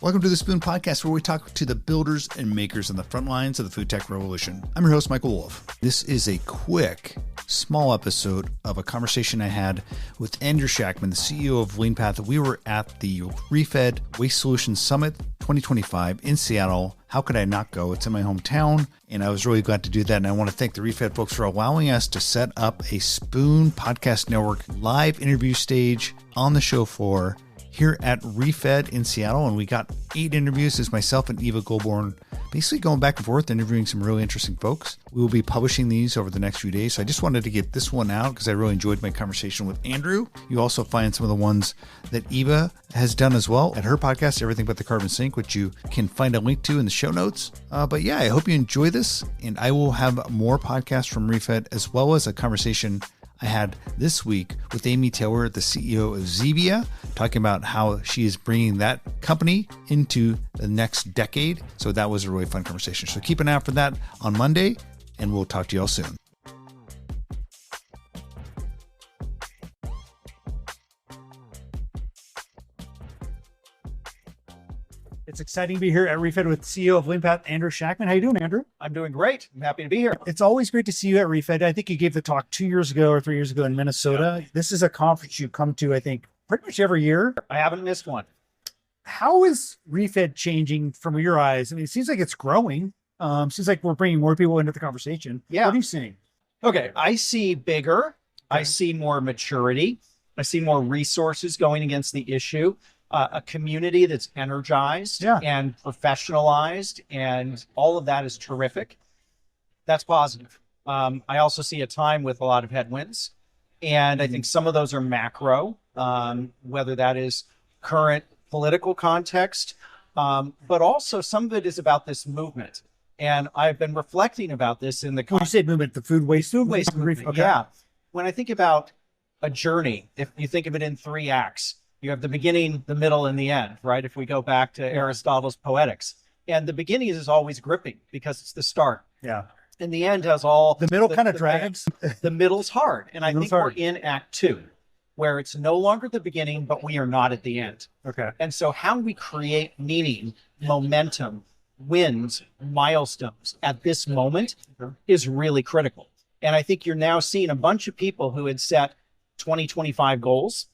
Welcome to the Spoon Podcast, where we talk to the builders and makers on the front lines of the food tech revolution. I'm your host, Michael Wolf. This is a quick, small episode of a conversation I had with Andrew Shakman, the CEO of Leanpath. We were at the ReFED Waste Solutions Summit 2025 in Seattle. How could I not go? It's in my hometown, and I was really glad to do that. And I want to thank the ReFED folks for allowing us to set up a Spoon Podcast Network live interview stage on the show floor here at ReFED in Seattle. And we got 8 interviews. It's myself and Eva Goldborn, basically going back and forth, interviewing some really interesting folks. We will be publishing these over the next few days. So I just wanted to get this one out because I really enjoyed my conversation with Andrew. You also find some of the ones that Eva has done as well at her podcast, Everything But the Carbon Sink, which you can find a link to in the show notes. But yeah, I hope you enjoy this. And I will have more podcasts from ReFED, as well as a conversation I had this week with Amy Taylor, the CEO of Zevia, talking about how she is bringing that company into the next decade. So that was a really fun conversation. So keep an eye out for that on Monday, and we'll talk to you all soon. It's exciting to be here at ReFED with CEO of Leanpath, Andrew Shakman. How you doing, Andrew? I'm doing great. I'm happy to be here. It's always great to see you at ReFED. I think you gave the talk 2 years ago or 3 years ago in Minnesota. Yeah. This is a conference you come to, I think, pretty much every year. I haven't missed one. How is ReFED changing from your eyes? I mean, it seems like it's growing. Seems like we're bringing more people into the conversation. Yeah. What are you seeing? Okay. I see bigger. Okay. I see more maturity. I see more resources going against the issue. A community that's energized and professionalized, and all of that is terrific. That's positive. I also see a time with a lot of headwinds, and I think some of those are macro, whether that is current political context, but also some of it is about this movement. And I've been reflecting about this in the— When you say movement, the food waste movement. Okay. Yeah. When I think about a journey, if you think of it in 3 acts, you have the beginning, the middle, and the end, right? If we go back to Aristotle's Poetics. And the beginning is always gripping because it's the start. Yeah. And the end has all— The middle kind of drags. The middle's hard. And I think we're in Act 2, where it's no longer the beginning, but we are not at the end. Okay. And so how we create meaning, momentum, wins, milestones at this moment is really critical. And I think you're now seeing a bunch of people who had set 2025 goals,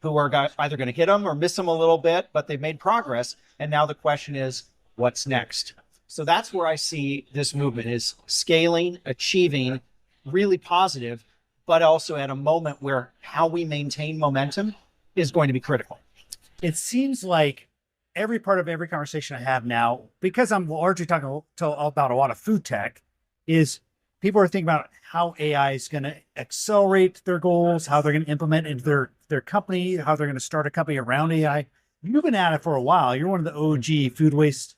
who are either going to hit them or miss them a little bit, but they've made progress. And now the question is, what's next? So that's where I see this movement is scaling, achieving, really positive, but also at a moment where how we maintain momentum is going to be critical. It seems like every part of every conversation I have now, because I'm largely talking about a lot of food tech, is people are thinking about how AI is going to accelerate their goals, how they're going to implement into their company, how they're going to start a company around AI. You've been at it for a while. You're one of the OG food waste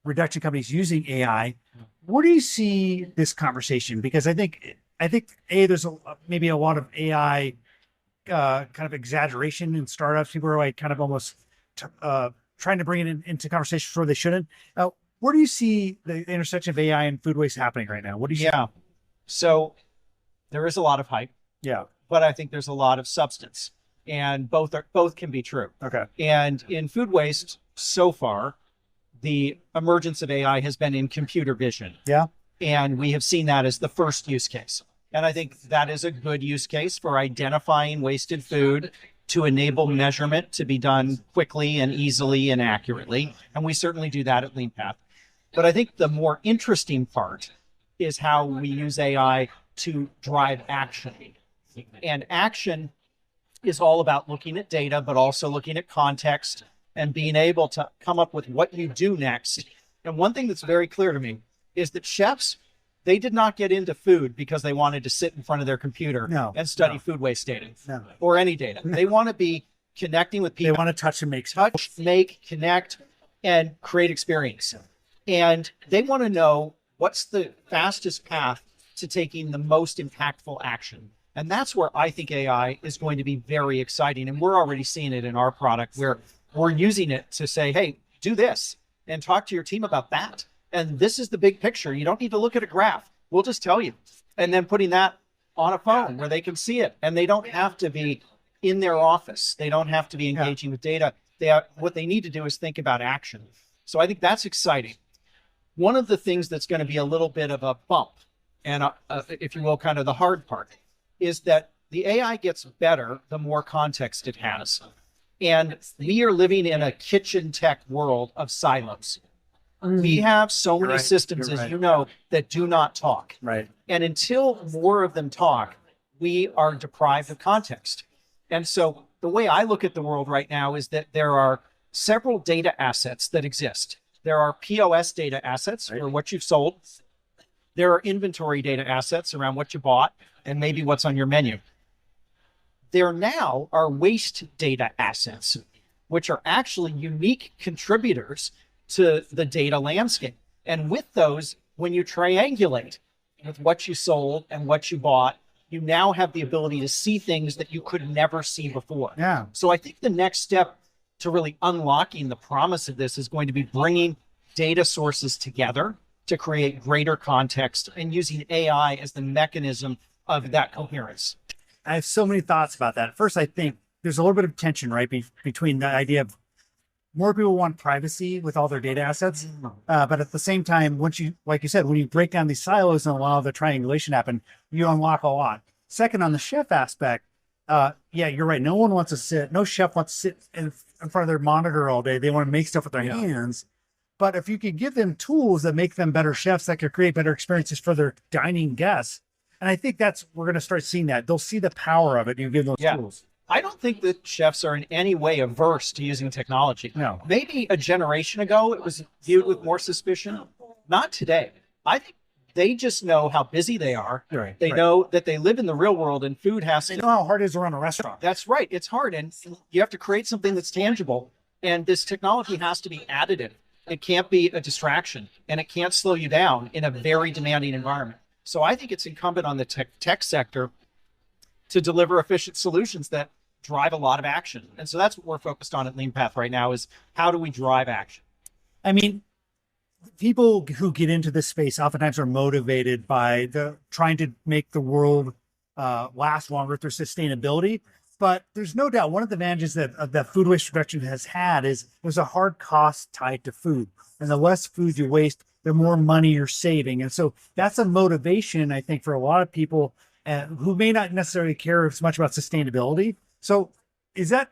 reduction companies using AI. Where do you see this conversation? Because I think there's maybe a lot of AI kind of exaggeration in startups. People are like kind of almost trying to bring it into conversations where they shouldn't. Where do you see the intersection of AI and food waste happening right now? What do you see? Yeah. So there is a lot of hype. Yeah. But I think there's a lot of substance, and both can be true. Okay. And in food waste, so far, the emergence of AI has been in computer vision. Yeah. And we have seen that as the first use case. And I think that is a good use case for identifying wasted food to enable measurement to be done quickly and easily and accurately. And we certainly do that at Leanpath. But I think the more interesting part is how we use AI to drive action. And action is all about looking at data, but also looking at context and being able to come up with what you do next. And one thing that's very clear to me is that chefs, they did not get into food because they wanted to sit in front of their computer and study food waste data or any data. They want to be connecting with people. They want to touch and make connect, and create experience. And they want to know what's the fastest path to taking the most impactful action. And that's where I think AI is going to be very exciting. And we're already seeing it in our product where we're using it to say, hey, do this and talk to your team about that. And this is the big picture. You don't need to look at a graph. We'll just tell you. And then putting that on a phone where they can see it and they don't have to be in their office. They don't have to be engaging with data. What they need to do is think about action. So I think that's exciting. One of the things that's going to be a little bit of a bump, and if you will, kind of the hard part, is that the AI gets better the more context it has. And we are living in a kitchen tech world of silos. We have so many systems, as you know, that do not talk. Right. And until more of them talk, we are deprived of context. And so the way I look at the world right now is that there are several data assets that exist. There are POS data assets for what you've sold. There are inventory data assets around what you bought and maybe what's on your menu. There now are waste data assets, which are actually unique contributors to the data landscape. And with those, when you triangulate with what you sold and what you bought, you now have the ability to see things that you could never see before. Yeah. So I think the next step to really unlocking the promise of this is going to be bringing data sources together to create greater context and using AI as the mechanism of that coherence. I have so many thoughts about that. First, I think there's a little bit of tension, right, between the idea of more people want privacy with all their data assets. But at the same time, once you, like you said, when you break down these silos and allow the triangulation to happen, you unlock a lot. Second, on the chef aspect, yeah, you're right. No chef wants to sit in front of their monitor all day. They want to make stuff with their hands. But if you could give them tools that make them better chefs, that could create better experiences for their dining guests. And I think we're going to start seeing that. They'll see the power of it. You give those tools. I don't think that chefs are in any way averse to using technology. No. Maybe a generation ago, it was viewed with more suspicion. Not today. I think they just know how busy they are. Right, they know that they live in the real world and food has They to. know how hard it is to run a restaurant. That's right. It's hard. And you have to create something that's tangible. And this technology has to be additive. It can't be a distraction. And it can't slow you down in a very demanding environment. So I think it's incumbent on the tech sector to deliver efficient solutions that drive a lot of action. And so that's what we're focused on at Leanpath right now is how do we drive action? I mean, people who get into this space oftentimes are motivated by trying to make the world last longer through sustainability. But there's no doubt one of the advantages that food waste reduction has had is there's a hard cost tied to food. And the less food you waste, the more money you're saving. And so that's a motivation, I think, for a lot of people who may not necessarily care as much about sustainability. So is that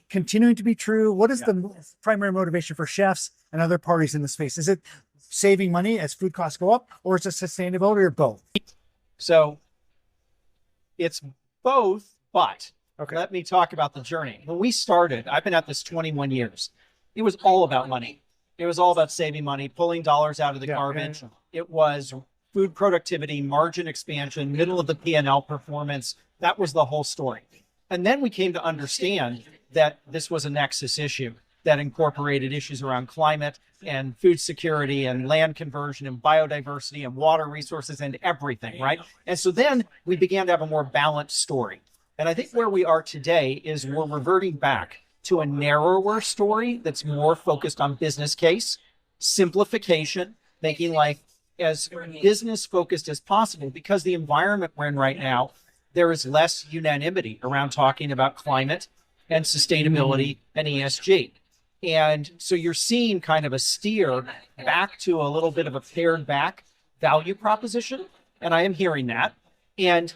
continuing to be true? What is the primary motivation for chefs and other parties in the space? Is it saving money as food costs go up, or is it sustainability, or both? So it's both, but let me talk about the journey. When we started, I've been at this 21 years. It was all about money. It was all about saving money, pulling dollars out of the garbage. It was food productivity, margin expansion, middle of the P&L performance. That was the whole story. And then we came to understand that this was a nexus issue that incorporated issues around climate and food security and land conversion and biodiversity and water resources and everything, right? And so then we began to have a more balanced story. And I think where we are today is we're reverting back to a narrower story that's more focused on business case, simplification, making life as business focused as possible, because the environment we're in right now, there is less unanimity around talking about climate and sustainability and ESG. And so you're seeing kind of a steer back to a little bit of a pared back value proposition. And I am hearing that. And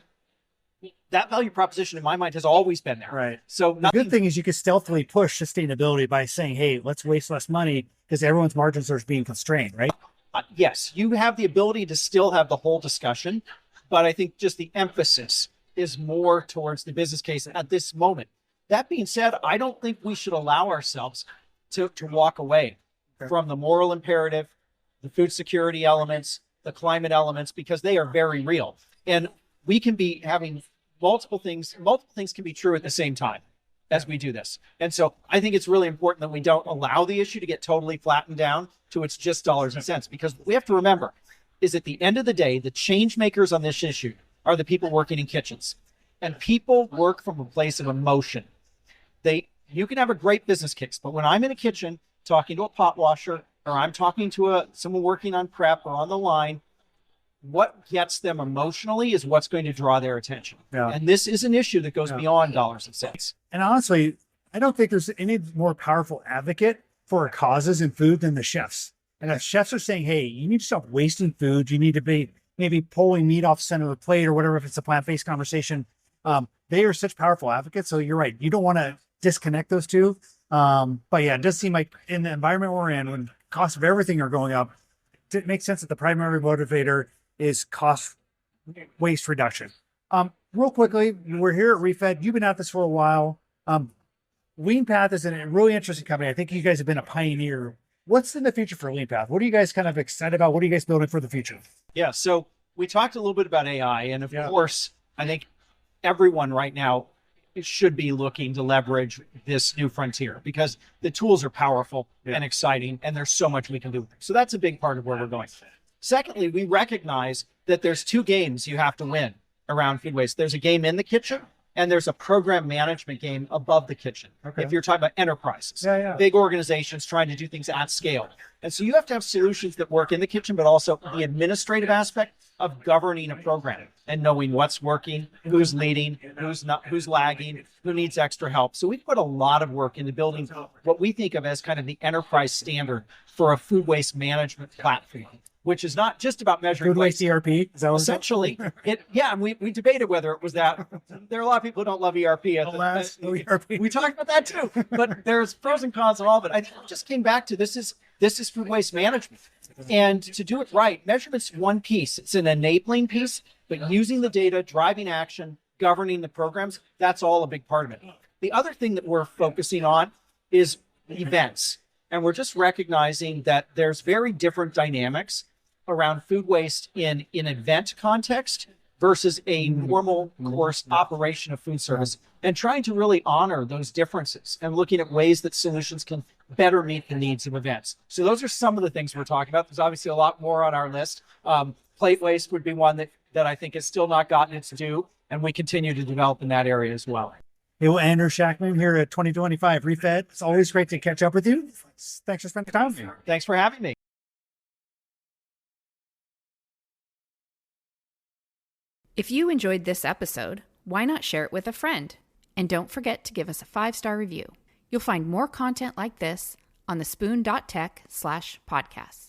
that value proposition in my mind has always been there. Right. So the good thing is you can stealthily push sustainability by saying, hey, let's waste less money because everyone's margins are being constrained, right? Yes, you have the ability to still have the whole discussion, but I think just the emphasis is more towards the business case at this moment. That being said, I don't think we should allow ourselves to walk away from the moral imperative, the food security elements, the climate elements, because they are very real. And we can be having multiple things can be true at the same time as we do this. And so I think it's really important that we don't allow the issue to get totally flattened down to it's just dollars and cents, because we have to remember is at the end of the day, the change makers on this issue are the people working in kitchens, and people work from a place of emotion. You can have a great business case, but when I'm in a kitchen talking to a pot washer, or I'm talking to someone working on prep or on the line, what gets them emotionally is what's going to draw their attention. Yeah. And this is an issue that goes beyond dollars and cents. And honestly, I don't think there's any more powerful advocate for causes in food than the chefs. And if chefs are saying, hey, you need to stop wasting food, you need to be maybe pulling meat off the center of the plate or whatever, if it's a plant-based conversation, they are such powerful advocates. So you're right. You don't want to disconnect those two. But yeah, it does seem like in the environment we're in, when costs of everything are going up, it makes sense that the primary motivator is cost waste reduction. Real quickly, we're here at ReFED. You've been at this for a while. Leanpath is a really interesting company. I think you guys have been a pioneer. What's in the future for Leanpath? What are you guys kind of excited about? What are you guys building for the future? Yeah, so we talked a little bit about AI, and of course, I think everyone right now should be looking to leverage this new frontier because the tools are powerful and exciting, and there's so much we can do with them. So that's a big part of where we're going. Secondly, we recognize that there's two games you have to win around food waste. There's a game in the kitchen, and there's a program management game above the kitchen. Okay. If you're talking about enterprises, big organizations trying to do things at scale. And so you have to have solutions that work in the kitchen, but also the administrative aspect of governing a program and knowing what's working, who's leading, who's not, who's lagging, who needs extra help. So we put a lot of work into building what we think of as kind of the enterprise standard for a food waste management platform, which is not just about measuring food waste ERP. Is that what essentially it? Yeah, and we debated whether it was that. There are a lot of people who don't love ERP. ERP. We talked about that too, but there's pros and cons of all of it. I think it just came back to this is food waste management, and to do it right, measurement's one piece. It's an enabling piece, but using the data, driving action, governing the programs, that's all a big part of it. The other thing that we're focusing on is events, and we're just recognizing that there's very different dynamics around food waste in an event context versus a normal course operation of food service, and trying to really honor those differences and looking at ways that solutions can better meet the needs of events. So those are some of the things we're talking about. There's obviously a lot more on our list. Plate waste would be one that I think has still not gotten its due, and we continue to develop in that area as well. Hey, well, Andrew Shakman here at 2025 ReFED. It's always great to catch up with you. Thanks for spending time with me. Thanks for having me. If you enjoyed this episode, why not share it with a friend? And don't forget to give us a 5-star review. You'll find more content like this on thespoon.tech/podcasts.